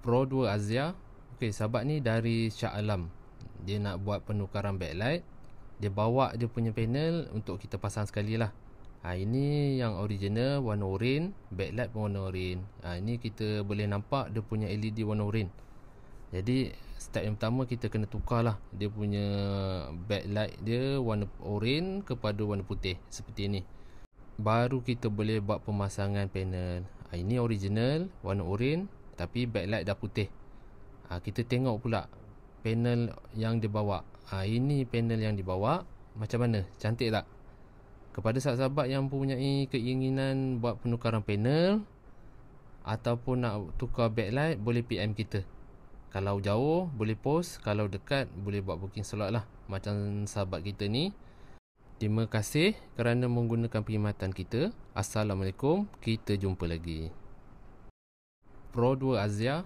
Pro 2 Azia. Okey, sahabat ni dari Shah Alam. Dia nak buat penukaran backlight. Dia bawa dia punya panel untuk kita pasang sekali lah. Ini yang original warna oranye, backlight pun warna oranye. Ini kita boleh nampak dia punya LED warna oranye. Jadi step yang pertama kita kena tukar lah dia punya backlight dia warna oranye kepada warna putih seperti ini. Baru kita boleh buat pemasangan panel. Ini original warna oranye tapi backlight dah putih. Kita tengok pula panel yang dibawa. Ini panel yang dibawa. Macam mana? Cantik tak? Kepada sahabat-sahabat yang mempunyai keinginan buat penukaran panel ataupun nak tukar backlight, boleh PM kita. Kalau jauh boleh post, kalau dekat boleh buat booking slot lah, macam sahabat kita ni. Terima kasih kerana menggunakan perkhidmatan kita. Assalamualaikum, kita jumpa lagi. Pro 2 Azia.